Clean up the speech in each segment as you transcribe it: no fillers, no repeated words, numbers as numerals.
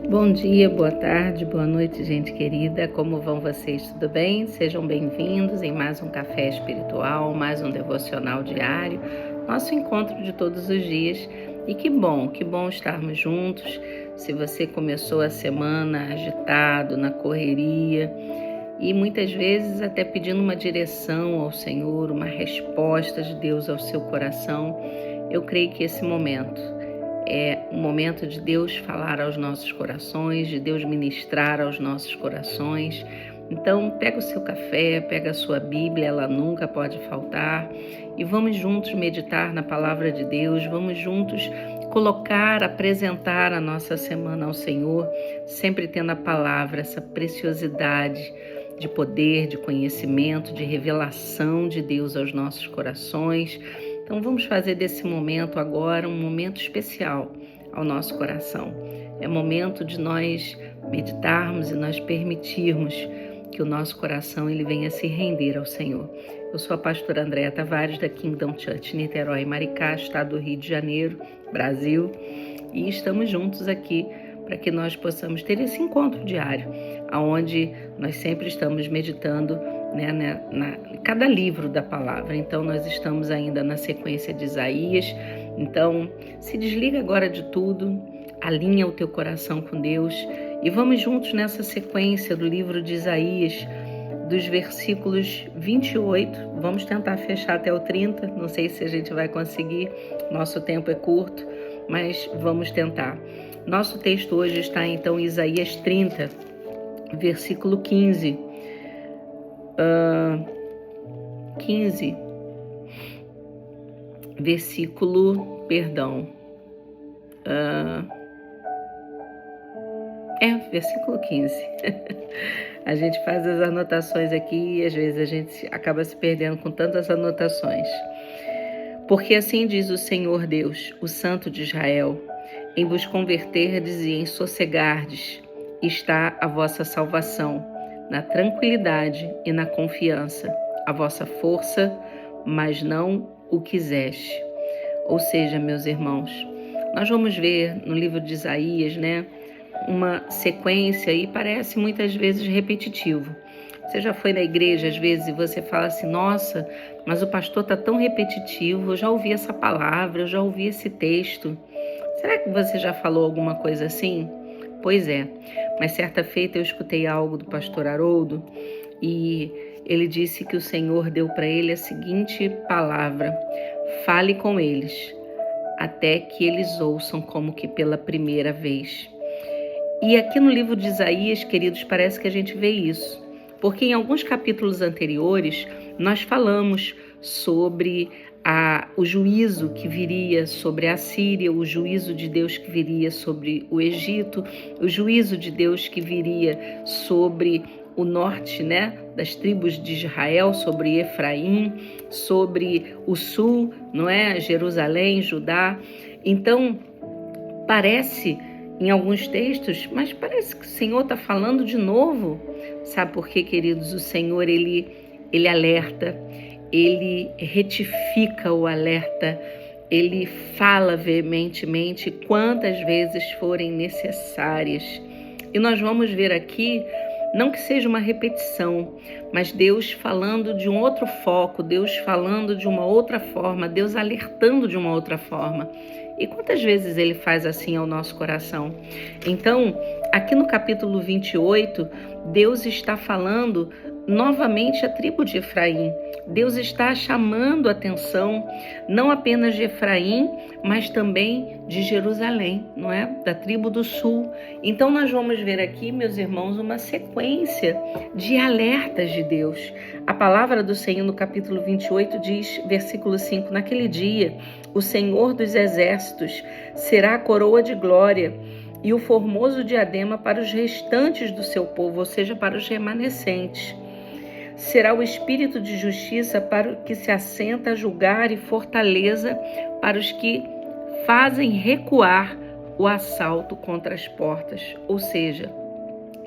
Bom dia, boa tarde, boa noite, gente querida. Como vão vocês? Tudo bem? Sejam bem-vindos em mais um café espiritual, mais um devocional diário, nosso encontro de todos os dias. E que bom estarmos juntos. Se você começou a semana agitado, na correria, e muitas vezes até pedindo uma direção ao Senhor, uma resposta de Deus ao seu coração, eu creio que esse momento é um momento de Deus falar aos nossos corações, de Deus ministrar aos nossos corações. Então, pega o seu café, pega a sua Bíblia, ela nunca pode faltar, e vamos juntos meditar na palavra de Deus, vamos juntos apresentar a nossa semana ao Senhor, sempre tendo a palavra, essa preciosidade de poder, de conhecimento, de revelação de Deus aos nossos corações. Então vamos fazer desse momento agora um momento especial ao nosso coração. É momento de nós meditarmos e nós permitirmos que o nosso coração ele venha se render ao Senhor. Eu sou a pastora Andréa Tavares da Kingdom Church Niterói, Maricá, estado do Rio de Janeiro, Brasil, e estamos juntos aqui para que nós possamos ter esse encontro diário, onde nós sempre estamos meditando cada livro da palavra. Então nós estamos ainda na sequência de Isaías. Então se desliga agora de tudo, alinha o teu coração com Deus e vamos juntos nessa sequência do livro de Isaías, dos versículos 28, vamos tentar fechar até o 30, não sei se a gente vai conseguir, nosso tempo é curto, mas vamos tentar. Nosso texto hoje está então em Isaías 30, versículo 15. Versículo 15. A gente faz as anotações aqui e às vezes a gente acaba se perdendo com tantas anotações. Porque assim diz o Senhor Deus, o Santo de Israel: em vos converterdes e em sossegardes está a vossa salvação, na tranquilidade e na confiança, a vossa força, mas não o quiseste. Ou seja, meus irmãos, nós vamos ver no livro de Isaías, uma sequência e parece muitas vezes repetitivo. Você já foi na igreja às vezes e você fala assim: nossa, mas o pastor está tão repetitivo, eu já ouvi essa palavra, eu já ouvi esse texto. Será que você já falou alguma coisa assim? Pois é, mas certa feita eu escutei algo do pastor Haroldo e ele disse que o Senhor deu para ele a seguinte palavra: fale com eles, até que eles ouçam como que pela primeira vez. E aqui no livro de Isaías, queridos, parece que a gente vê isso, porque em alguns capítulos anteriores nós falamos sobre o juízo que viria sobre a Síria, o juízo de Deus que viria sobre o Egito, o juízo de Deus que viria sobre o norte, das tribos de Israel, sobre Efraim, sobre o sul, Jerusalém, Judá. Então, parece em alguns textos, mas parece que o Senhor está falando de novo. Sabe por quê, queridos? O Senhor, ele alerta, ele retifica o alerta, ele fala veementemente quantas vezes forem necessárias. E nós vamos ver aqui, não que seja uma repetição, mas Deus falando de um outro foco, Deus falando de uma outra forma, Deus alertando de uma outra forma. E quantas vezes ele faz assim ao nosso coração? Então, aqui no capítulo 28, Deus está falando novamente a tribo de Efraim. Deus está chamando a atenção não apenas de Efraim, mas também de Jerusalém, da tribo do sul. Então nós vamos ver aqui, meus irmãos, uma sequência de alertas de Deus. A palavra do Senhor no capítulo 28 diz, versículo 5, naquele dia o Senhor dos exércitos será a coroa de glória e o formoso diadema para os restantes do seu povo, ou seja, para os remanescentes. Será o espírito de justiça para o que se assenta a julgar e fortaleza para os que fazem recuar o assalto contra as portas. Ou seja,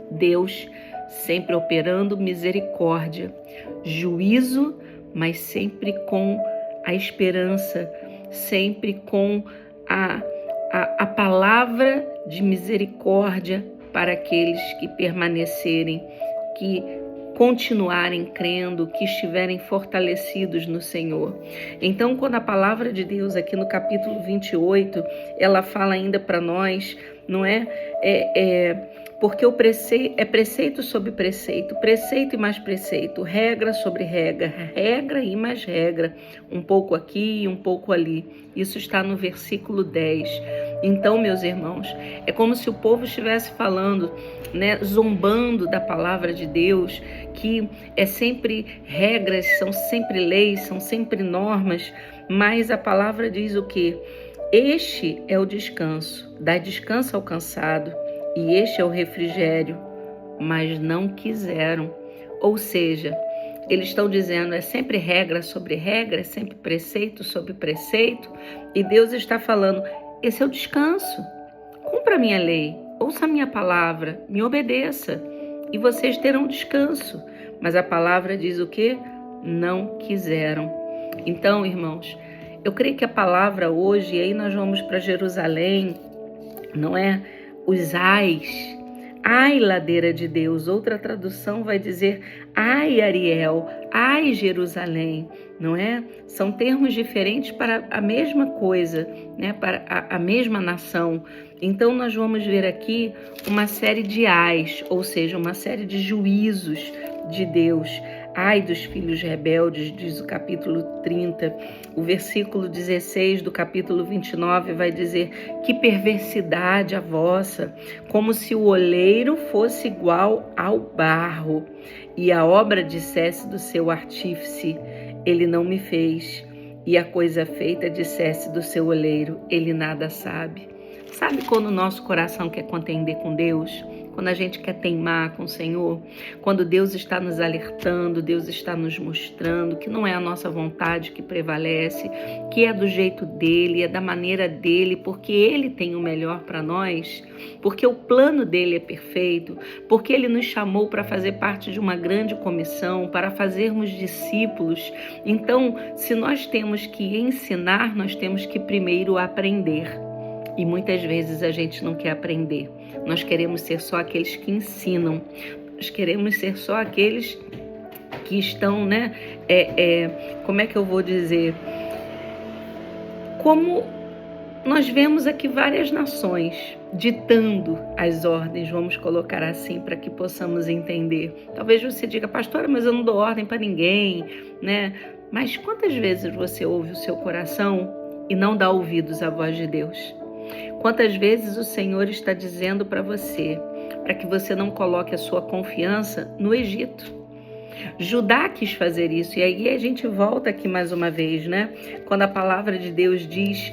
Deus sempre operando misericórdia, juízo, mas sempre com a esperança, sempre com a palavra de misericórdia para aqueles que permanecerem, que continuarem crendo, que estiverem fortalecidos no Senhor. Então, quando a palavra de Deus aqui no capítulo 28, ela fala ainda para nós, não é? Porque o preceito é preceito sobre preceito, preceito e mais preceito, regra sobre regra, regra e mais regra, um pouco aqui e um pouco ali. Isso está no versículo 10. Então, meus irmãos, é como se o povo estivesse falando, né, zombando da palavra de Deus, que é sempre regras, são sempre leis, são sempre normas, mas a palavra diz o quê? Este é o descanso, dá descanso ao cansado, e este é o refrigério, mas não quiseram. Ou seja, eles estão dizendo, é sempre regra sobre regra, é sempre preceito sobre preceito, e Deus está falando, esse é o descanso, cumpra a minha lei, ouça a minha palavra, me obedeça, e vocês terão descanso. Mas a palavra diz o quê? Não quiseram. Então, irmãos, eu creio que a palavra hoje, e aí nós vamos para Jerusalém, não é? Os ais, ai ladeira de Deus, outra tradução vai dizer ai Ariel, ai Jerusalém, não é? São termos diferentes para a mesma coisa, né? Para a mesma nação. Então nós vamos ver aqui uma série de ais, ou seja, uma série de juízos de Deus. Ai dos filhos rebeldes, diz o capítulo 30. O versículo 16 do capítulo 29 vai dizer: que perversidade a vossa, como se o oleiro fosse igual ao barro, e a obra dissesse do seu artífice, ele não me fez, e a coisa feita dissesse do seu oleiro, ele nada sabe. Sabe quando o nosso coração quer contender com Deus? Quando a gente quer teimar com o Senhor? Quando Deus está nos alertando, Deus está nos mostrando que não é a nossa vontade que prevalece, que é do jeito dele, é da maneira dele, porque ele tem o melhor para nós, porque o plano dele é perfeito, porque ele nos chamou para fazer parte de uma grande comissão, para fazermos discípulos. Então, se nós temos que ensinar, nós temos que primeiro aprender. E muitas vezes a gente não quer aprender. Nós queremos ser só aqueles que ensinam. Nós queremos ser só aqueles que estão, né? Como é que eu vou dizer? Como nós vemos aqui várias nações ditando as ordens, vamos colocar assim, para que possamos entender. Talvez você diga, pastora, mas eu não dou ordem para ninguém, né? Mas quantas vezes você ouve o seu coração e não dá ouvidos à voz de Deus? Quantas vezes o Senhor está dizendo para você, para que você não coloque a sua confiança no Egito? Judá quis fazer isso, e aí a gente volta aqui mais uma vez, né? Quando a palavra de Deus diz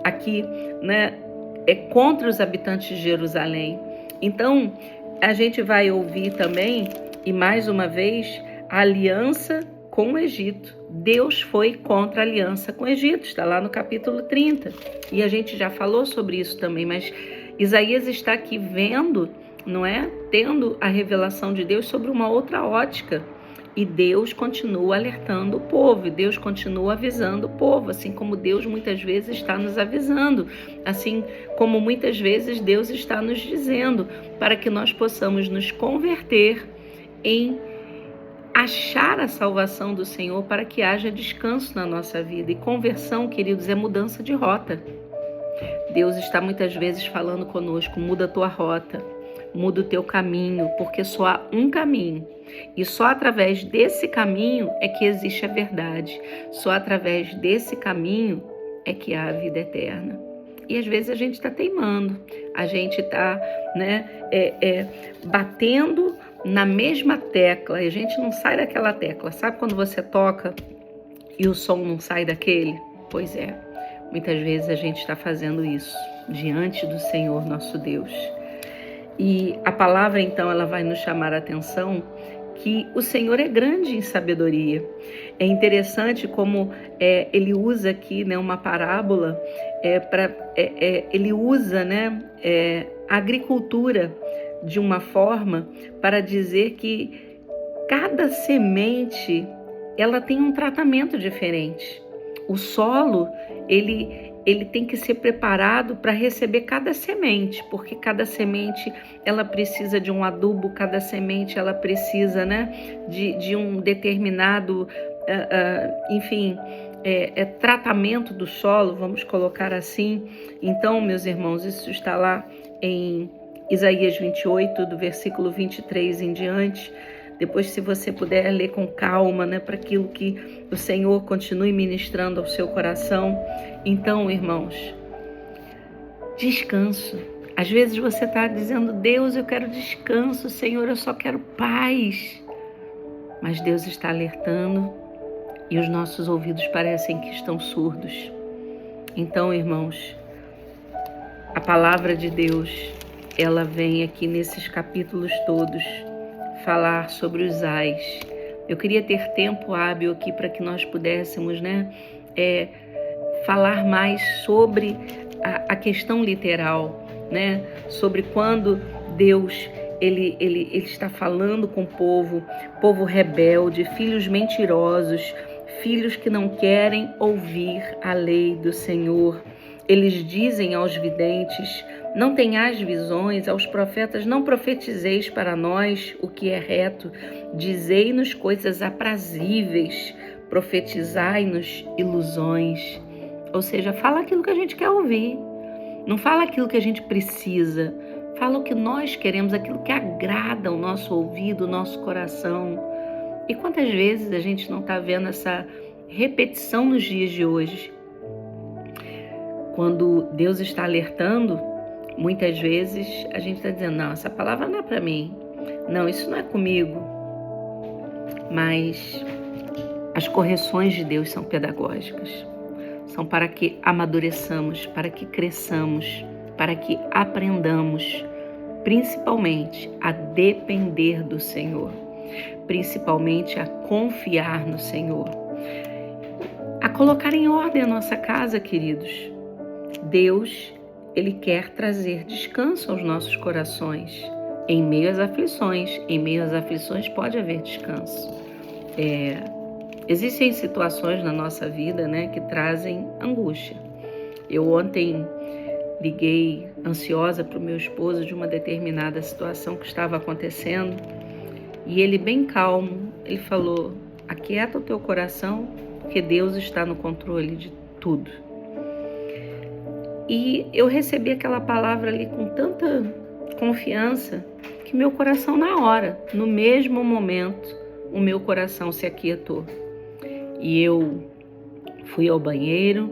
aqui, né? É contra os habitantes de Jerusalém. Então, a gente vai ouvir também, e mais uma vez, a aliança com o Egito. Deus foi contra a aliança com o Egito, está lá no capítulo 30. E a gente já falou sobre isso também, mas Isaías está aqui vendo, não é? Tendo a revelação de Deus sobre uma outra ótica. E Deus continua alertando o povo, e Deus continua avisando o povo, assim como Deus muitas vezes está nos avisando, assim como muitas vezes Deus está nos dizendo, para que nós possamos nos converter em achar a salvação do Senhor, para que haja descanso na nossa vida. E conversão, queridos, é mudança de rota. Deus está muitas vezes falando conosco, muda a tua rota, muda o teu caminho, porque só há um caminho. E só através desse caminho é que existe a verdade. Só através desse caminho é que há a vida eterna. E às vezes a gente está teimando, a gente está, né, batendo na mesma tecla, e a gente não sai daquela tecla. Sabe quando você toca e o som não sai daquele? Pois é, muitas vezes a gente está fazendo isso diante do Senhor nosso Deus. E a palavra, então, ela vai nos chamar a atenção que o Senhor é grande em sabedoria. É interessante como ele usa aqui, né, uma parábola, ele usa, né, a agricultura de uma forma para dizer que cada semente ela tem um tratamento diferente. O solo, ele ele tem que ser preparado para receber cada semente, porque cada semente ela precisa de um adubo, cada semente ela precisa, né, de um determinado, enfim, tratamento do solo, vamos colocar assim. Então, meus irmãos, isso está lá em Isaías 28, do versículo 23 em diante. Depois, se você puder ler com calma, né, para aquilo que o Senhor continue ministrando ao seu coração. Então, irmãos, descanso. Às vezes você está dizendo: Deus, eu quero descanso, Senhor, eu só quero paz. Mas Deus está alertando e os nossos ouvidos parecem que estão surdos. Então, irmãos, a palavra de Deus, ela vem aqui nesses capítulos todos falar sobre os ais. Eu queria ter tempo hábil aqui para que nós pudéssemos, né, falar mais sobre a questão literal, né, sobre quando Deus ele está falando com o povo rebelde, filhos mentirosos, filhos que não querem ouvir a lei do Senhor. Eles dizem aos videntes: não tenhais visões, aos profetas: não profetizeis para nós o que é reto, dizei-nos coisas aprazíveis, profetizai-nos ilusões. Ou seja, fala aquilo que a gente quer ouvir, não fala aquilo que a gente precisa, fala o que nós queremos, aquilo que agrada o nosso ouvido, o nosso coração. E quantas vezes a gente não está vendo essa repetição nos dias de hoje? Quando Deus está alertando, muitas vezes a gente está dizendo: não, essa palavra não é para mim, não, isso não é comigo. Mas as correções de Deus são pedagógicas, são para que amadureçamos, para que cresçamos, para que aprendamos, principalmente a depender do Senhor, principalmente a confiar no Senhor, a colocar em ordem a nossa casa, queridos. Deus, Ele quer trazer descanso aos nossos corações, em meio às aflições. Em meio às aflições pode haver descanso. Existem situações na nossa vida, né, que trazem angústia. Eu ontem liguei ansiosa para o meu esposo de uma determinada situação que estava acontecendo, e ele, bem calmo, ele falou: aquieta o teu coração, porque Deus está no controle de tudo. E eu recebi aquela palavra ali com tanta confiança que meu coração, na hora, no mesmo momento, o meu coração se aquietou. E eu fui ao banheiro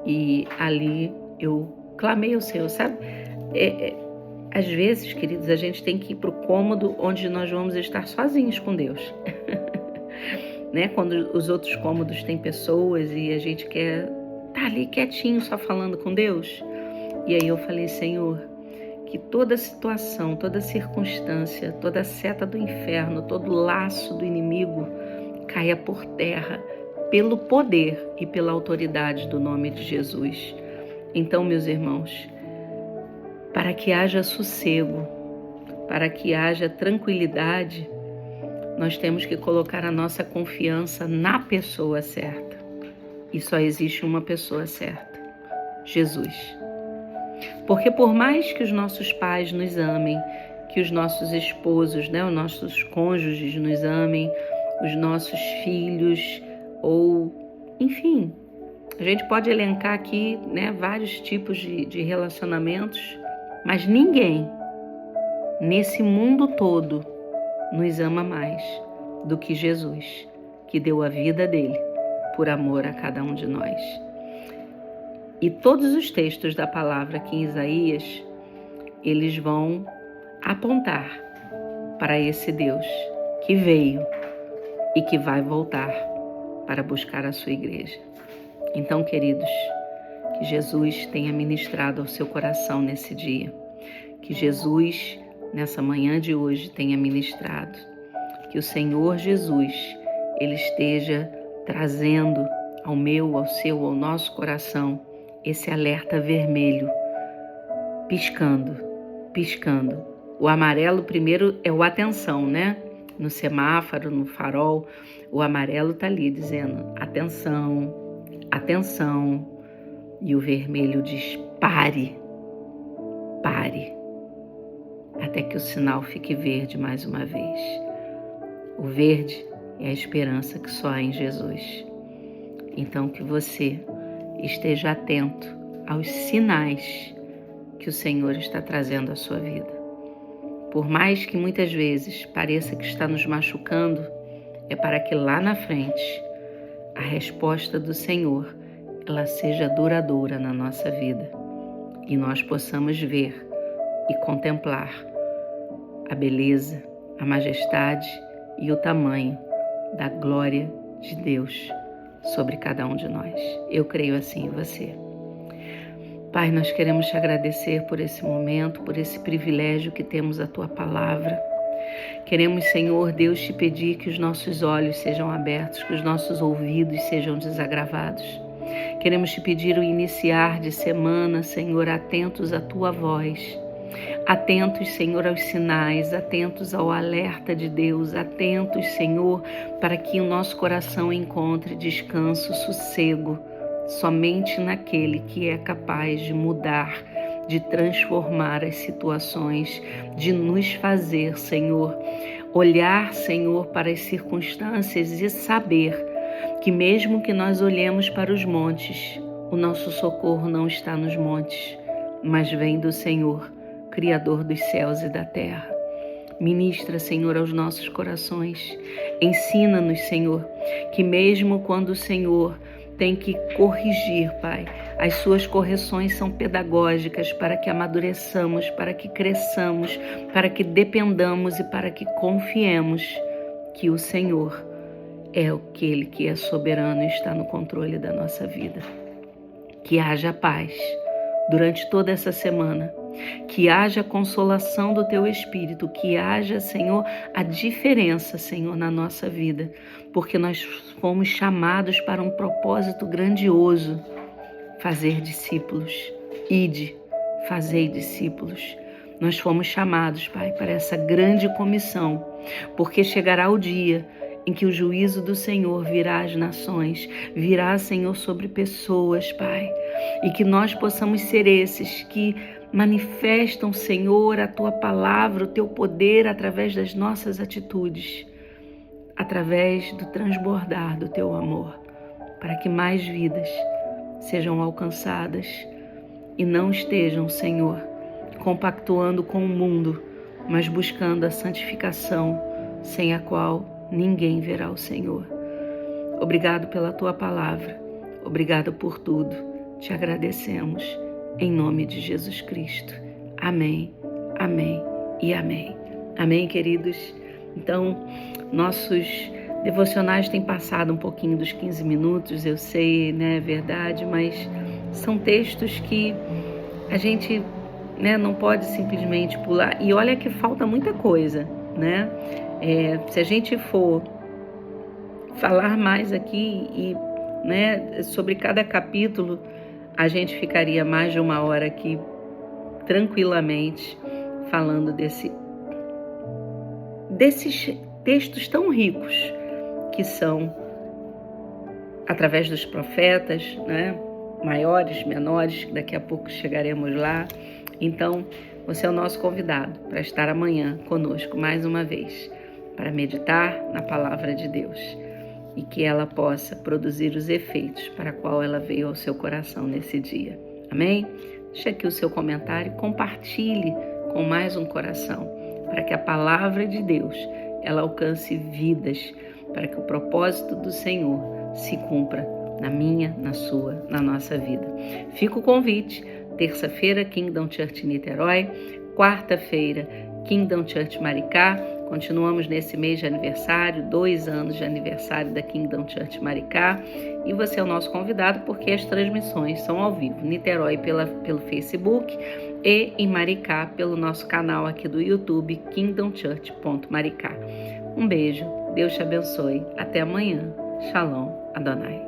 e ali eu clamei ao Senhor, sabe? Às vezes, queridos, a gente tem que ir para o cômodo onde nós vamos estar sozinhos com Deus. Né? Quando os outros cômodos têm pessoas e a gente quer estar ali quietinho, só falando com Deus. E aí eu falei: Senhor, que toda situação, toda circunstância, toda seta do inferno, todo laço do inimigo caia por terra pelo poder e pela autoridade do nome de Jesus. Então, meus irmãos, para que haja sossego, para que haja tranquilidade, nós temos que colocar a nossa confiança na pessoa certa. E só existe uma pessoa certa: Jesus. Porque por mais que os nossos pais nos amem, que os nossos esposos, né, os nossos cônjuges nos amem, os nossos filhos, ou enfim, a gente pode elencar aqui, né, vários tipos de relacionamentos, mas ninguém nesse mundo todo nos ama mais do que Jesus, que deu a vida dele por amor a cada um de nós. E todos os textos da palavra aqui em Isaías, eles vão apontar para esse Deus que veio e que vai voltar para buscar a sua igreja. Então, queridos, que Jesus tenha ministrado ao seu coração nesse dia, que Jesus, nessa manhã de hoje, tenha ministrado, que o Senhor Jesus, Ele esteja trazendo ao meu, ao seu, ao nosso coração esse alerta vermelho, piscando, piscando. O amarelo primeiro é o atenção, né? No semáforo, no farol, o amarelo tá ali dizendo: atenção, atenção, E o vermelho diz: pare, pare, até que o sinal fique verde mais uma vez. O verde é a esperança que só há em Jesus. Então que você esteja atento aos sinais que o Senhor está trazendo à sua vida. Por mais que muitas vezes pareça que está nos machucando, é para que lá na frente a resposta do Senhor ela seja duradoura na nossa vida e nós possamos ver e contemplar a beleza, a majestade e o tamanho da glória de Deus sobre cada um de nós. Eu creio assim em você. Pai, nós queremos te agradecer por esse momento, por esse privilégio que temos a Tua palavra. Queremos, Senhor Deus, te pedir que os nossos olhos sejam abertos, que os nossos ouvidos sejam desagravados. Queremos te pedir o iniciar de semana, Senhor, atentos à Tua voz. Atentos, Senhor, aos sinais, atentos ao alerta de Deus, atentos, Senhor, para que o nosso coração encontre descanso, sossego, somente naquele que é capaz de mudar, de transformar as situações, de nos fazer, Senhor, olhar, Senhor, para as circunstâncias e saber que mesmo que nós olhemos para os montes, o nosso socorro não está nos montes, mas vem do Senhor, Criador dos céus e da terra. Ministra, Senhor, aos nossos corações. Ensina-nos, Senhor, que mesmo quando o Senhor tem que corrigir, Pai, as suas correções são pedagógicas para que amadureçamos, para que cresçamos, para que dependamos e para que confiemos que o Senhor é aquele que é soberano e está no controle da nossa vida. Que haja paz durante toda essa semana, que haja consolação do Teu Espírito, que haja, Senhor, a diferença, Senhor, na nossa vida, porque nós fomos chamados para um propósito grandioso, fazer discípulos, ide, fazei discípulos. Nós fomos chamados, Pai, para essa grande comissão, porque chegará o dia em que o juízo do Senhor virá às nações, virá, Senhor, sobre pessoas, Pai, e que nós possamos ser esses que manifestam, Senhor, a Tua palavra, o Teu poder através das nossas atitudes, através do transbordar do Teu amor, para que mais vidas sejam alcançadas e não estejam, Senhor, compactuando com o mundo, mas buscando a santificação, sem a qual ninguém verá o Senhor. Obrigado pela Tua palavra, obrigado por tudo, te agradecemos, em nome de Jesus Cristo. Amém, amém e amém. Amém, queridos? Então, nossos devocionais têm passado um pouquinho dos 15 minutos, eu sei, né, é verdade, mas são textos que a gente, né, não pode simplesmente pular. E olha que falta muita coisa, né? Se a gente for falar mais aqui e, né, sobre cada capítulo, a gente ficaria mais de uma hora aqui tranquilamente falando desses textos tão ricos que são através dos profetas, né, maiores, menores, que daqui a pouco chegaremos lá. Então, você é o nosso convidado para estar amanhã conosco mais uma vez, para meditar na palavra de Deus e que ela possa produzir os efeitos para a qual ela veio ao seu coração nesse dia. Amém? Deixa aqui o seu comentário, compartilhe com mais um coração, para que a palavra de Deus ela alcance vidas, para que o propósito do Senhor se cumpra na minha, na sua, na nossa vida. Fica o convite, terça-feira, Kingdom Church Niterói, quarta-feira, Kingdom Church Maricá. Continuamos nesse mês de aniversário, 2 anos de aniversário da Kingdom Church Maricá, e você é o nosso convidado porque as transmissões são ao vivo, Niterói pelo Facebook e em Maricá pelo nosso canal aqui do YouTube, kingdomchurch.maricá. Um beijo, Deus te abençoe, até amanhã, Shalom Adonai.